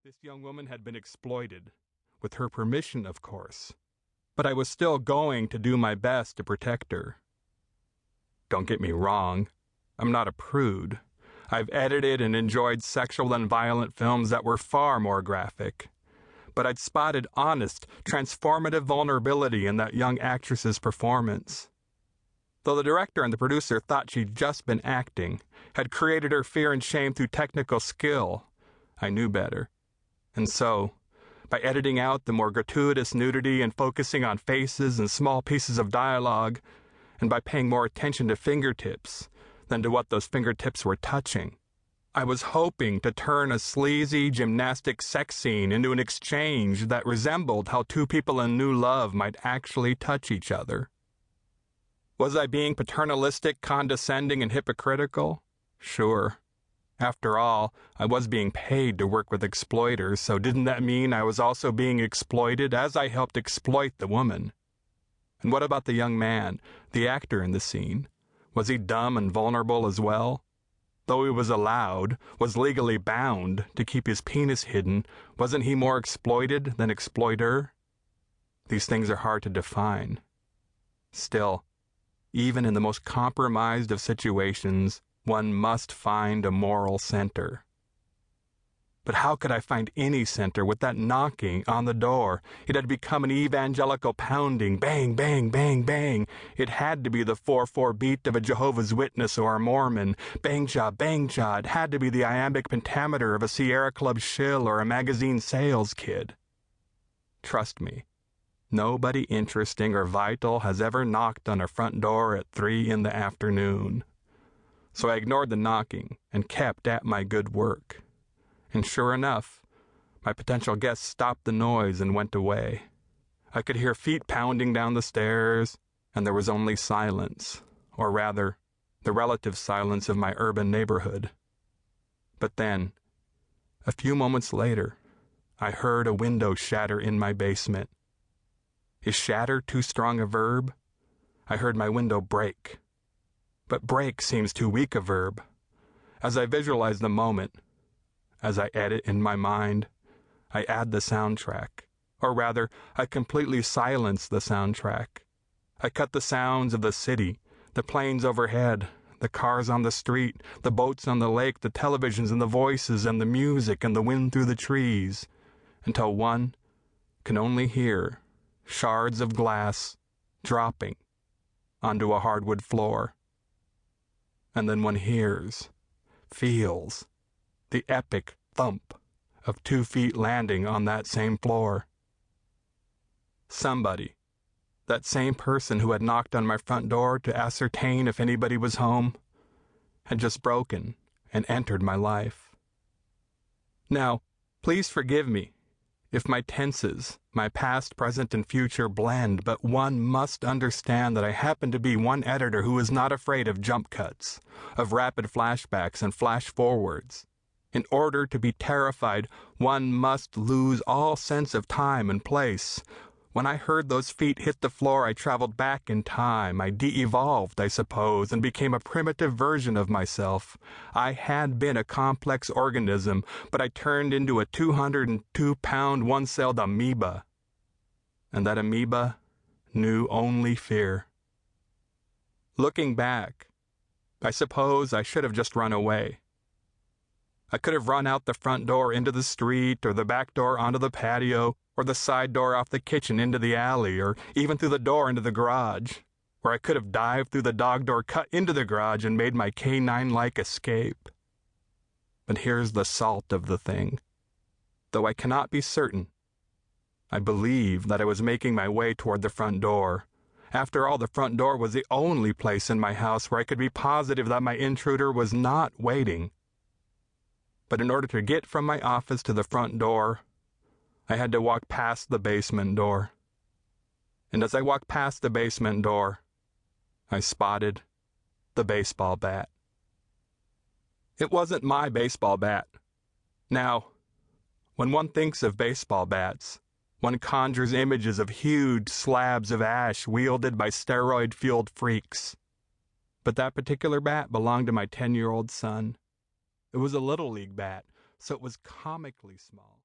This young woman had been exploited, with her permission, of course, but I was still going to do my best to protect her. Don't get me wrong, I'm not a prude. I've edited and enjoyed sexual and violent films that were far more graphic, but I'd spotted honest, transformative vulnerability in that young actress's performance. Though the director and the producer thought she'd just been acting, had created her fear and shame through technical skill, I knew better. And so, by editing out the more gratuitous nudity and focusing on faces and small pieces of dialogue, and by paying more attention to fingertips than to what those fingertips were touching, I was hoping to turn a sleazy gymnastic sex scene into an exchange that resembled how two people in new love might actually touch each other. Was I being paternalistic, condescending, and hypocritical? Sure. After all, I was being paid to work with exploiters, so didn't that mean I was also being exploited as I helped exploit the woman? And what about the young man, the actor in the scene? Was he dumb and vulnerable as well? Though he was allowed, was legally bound, to keep his penis hidden, wasn't he more exploited than exploiter? These things are hard to define. Still, even in the most compromised of situations, one must find a moral center. But how could I find any center with that knocking on the door? It had become an evangelical pounding, bang, bang, bang, bang. It had to be the 4/4 beat of a Jehovah's Witness or a Mormon. Bang-cha, bang-cha. It had to be the iambic pentameter of a Sierra Club shill or a magazine sales kid. Trust me, nobody interesting or vital has ever knocked on a front door at 3 in the afternoon. So I ignored the knocking and kept at my good work. And sure enough, my potential guest stopped the noise and went away. I could hear feet pounding down the stairs, and there was only silence, or rather, the relative silence of my urban neighborhood. But then, a few moments later, I heard a window shatter in my basement. Is shatter too strong a verb? I heard my window break. But break seems too weak a verb. As I visualize the moment, as I edit in my mind, I add the soundtrack. Or rather, I completely silence the soundtrack. I cut the sounds of the city, the planes overhead, the cars on the street, the boats on the lake, the televisions and the voices and the music and the wind through the trees, until one can only hear shards of glass dropping onto a hardwood floor. And then one hears, feels, the epic thump of 2 feet landing on that same floor. Somebody, that same person who had knocked on my front door to ascertain if anybody was home, had just broken and entered my life. Now, please forgive me if my tenses, my past, present, and future blend, but one must understand that I happen to be one editor who is not afraid of jump cuts, of rapid flashbacks and flash forwards. In order to be terrified, one must lose all sense of time and place. When I heard those feet hit the floor, I traveled back in time. I de-evolved, I suppose, and became a primitive version of myself. I had been a complex organism, but I turned into a 202-pound one-celled amoeba. And that amoeba knew only fear. Looking back, I suppose I should have just run away. I could have run out the front door into the street, or the back door onto the patio, or the side door off the kitchen into the alley, or even through the door into the garage. Or I could have dived through the dog door, cut into the garage, and made my K9-like escape. But here's the salt of the thing. Though I cannot be certain, I believe that I was making my way toward the front door. After all, the front door was the only place in my house where I could be positive that my intruder was not waiting. But in order to get from my office to the front door, I had to walk past the basement door. And as I walked past the basement door, I spotted the baseball bat. It wasn't my baseball bat. Now, when one thinks of baseball bats, one conjures images of huge slabs of ash wielded by steroid-fueled freaks. But that particular bat belonged to my 10-year-old son. It was a Little League bat, so it was comically small.